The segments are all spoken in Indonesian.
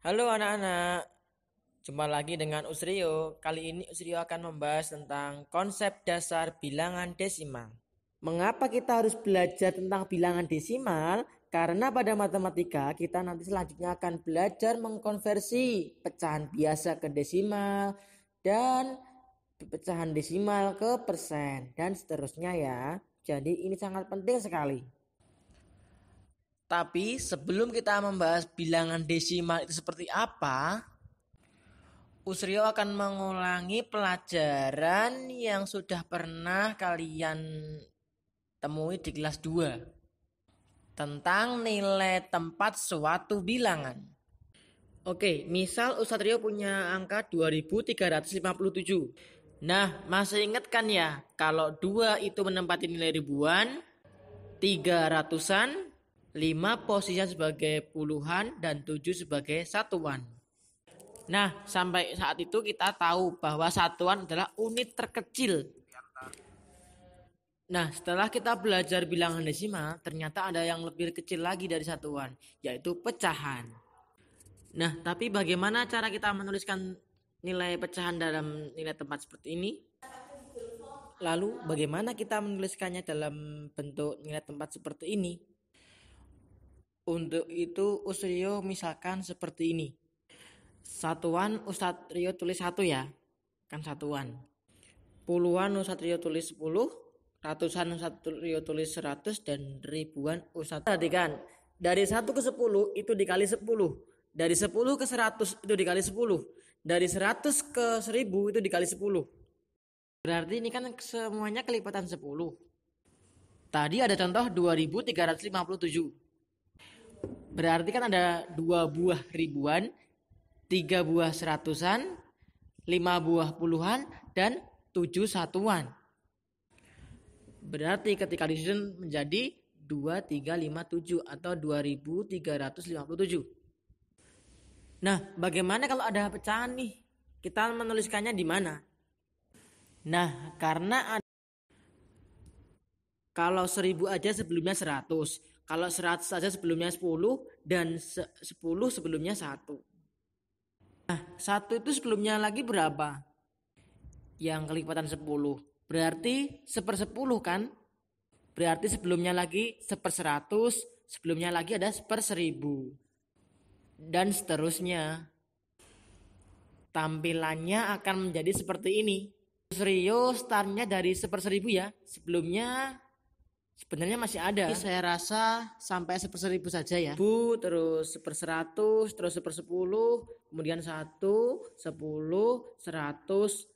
Halo anak-anak, jumpa lagi dengan Usrio. Kali ini Usrio akan membahas tentang konsep dasar bilangan desimal. Mengapa kita harus belajar tentang bilangan desimal? Karena pada matematika kita nanti selanjutnya akan belajar mengkonversi pecahan biasa ke desimal dan pecahan desimal ke persen dan seterusnya ya. Jadi ini sangat penting sekali. Tapi sebelum kita membahas bilangan desimal itu seperti apa, Usrio akan mengulangi pelajaran yang sudah pernah kalian temui di kelas 2 tentang nilai tempat suatu bilangan. Oke, misal Ustadz Rio punya angka 2357. Nah, masih ingat kan ya, kalau 2 itu menempati nilai ribuan, 3 ratusan, 5 posisinya sebagai puluhan, dan 7 sebagai satuan. Nah, sampai saat itu kita tahu bahwa satuan adalah unit terkecil. Nah, setelah kita belajar bilangan desimal, ternyata ada yang lebih kecil lagi dari satuan, yaitu pecahan. Nah, tapi bagaimana cara kita menuliskan nilai pecahan dalam nilai tempat seperti ini? Lalu, bagaimana kita menuliskannya dalam bentuk nilai tempat seperti ini? Untuk itu Usrio misalkan seperti ini. Satuan Ustadz Rio tulis 1 ya. Kan satuan. Puluhan Ustadz Rio tulis 10. Ratusan Ustadz Rio tulis 100. Dan ribuan Ustadz. Perhatikan. Dari 1 ke 10 itu dikali 10. Dari 10 ke 100 itu dikali 10. Dari 100 ke 1000 itu dikali 10. Berarti ini kan semuanya kelipatan 10. Tadi ada contoh 2357. Berarti kan ada 2 buah ribuan, 3 buah seratusan, 5 buah puluhan, dan 7 satuan. Berarti ketika disusun menjadi 2357 atau 2357. Nah, bagaimana kalau ada pecahan nih? Kita menuliskannya di mana? Nah, karena kalau 1000 aja sebelumnya 100. Kalau 100 aja sebelumnya 10 dan 10 sebelumnya 1. Nah, 1 itu sebelumnya lagi berapa? Yang kelipatan 10. Berarti 1/10 kan? Berarti sebelumnya lagi 1/100, sebelumnya lagi ada 1/1000. Dan seterusnya. Tampilannya akan menjadi seperti ini. Serius startnya dari 1/1000 ya. Sebelumnya sebenarnya masih ada. Saya rasa sampai 1/1000 saja ya. Terus 1/100, terus 1/10, kemudian 1, 10, 100,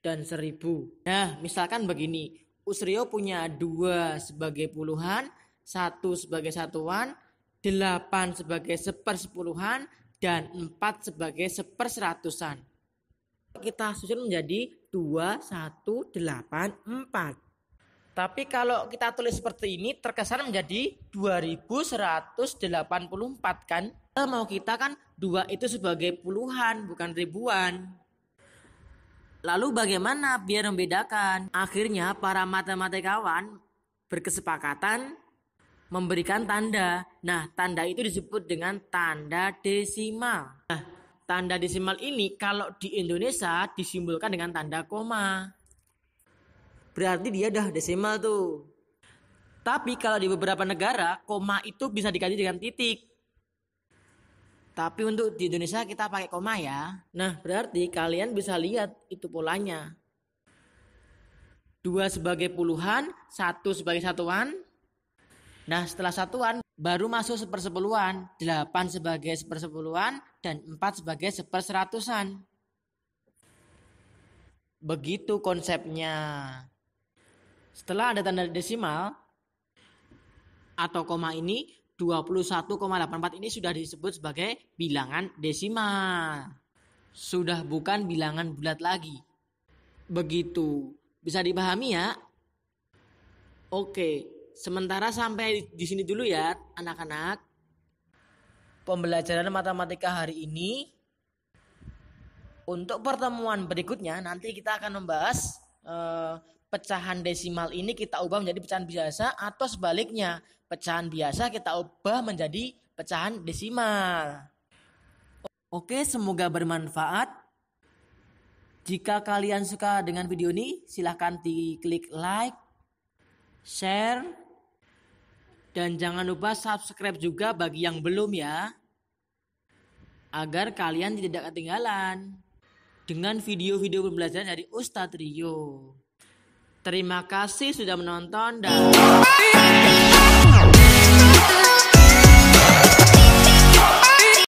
dan 1000. Nah, misalkan begini. Usrio punya 2 sebagai puluhan, 1 sebagai satuan, 8 sebagai 1/10-an, dan 4 sebagai 1/100-an. Kita susun menjadi 2, 1, 8, 4. Tapi kalau kita tulis seperti ini terkesan menjadi 2184 kan? Mau kita kan 2 itu sebagai puluhan bukan ribuan. Lalu bagaimana biar membedakan? Akhirnya para matematikawan berkesepakatan memberikan tanda. Nah, tanda itu disebut dengan tanda desimal. Nah, tanda desimal ini kalau di Indonesia disimbolkan dengan tanda koma. Berarti dia udah desimal tuh. Tapi kalau di beberapa negara, koma itu bisa diganti dengan titik. Tapi untuk di Indonesia kita pakai koma ya. Nah, berarti kalian bisa lihat itu polanya. 2 sebagai puluhan, 1 sebagai satuan. Nah, setelah satuan baru masuk 1/10-an, 8 sebagai 1/10-an, dan 4 sebagai 1/100-an. Begitu konsepnya. Setelah ada tanda desimal atau koma ini, 21,84 ini sudah disebut sebagai bilangan desimal. Sudah bukan bilangan bulat lagi. Begitu. Bisa dipahami ya? Oke, sementara sampai di sini dulu ya anak-anak. Pembelajaran matematika hari ini. Untuk pertemuan berikutnya nanti kita akan membahas pecahan desimal ini kita ubah menjadi pecahan biasa atau sebaliknya. Pecahan biasa kita ubah menjadi pecahan desimal. Oke, semoga bermanfaat. Jika kalian suka dengan video ini, silahkan diklik like, share, dan jangan lupa subscribe juga bagi yang belum ya, agar kalian tidak ketinggalan dengan video-video pembelajaran dari Ustadz Rio. Terima kasih sudah menonton dan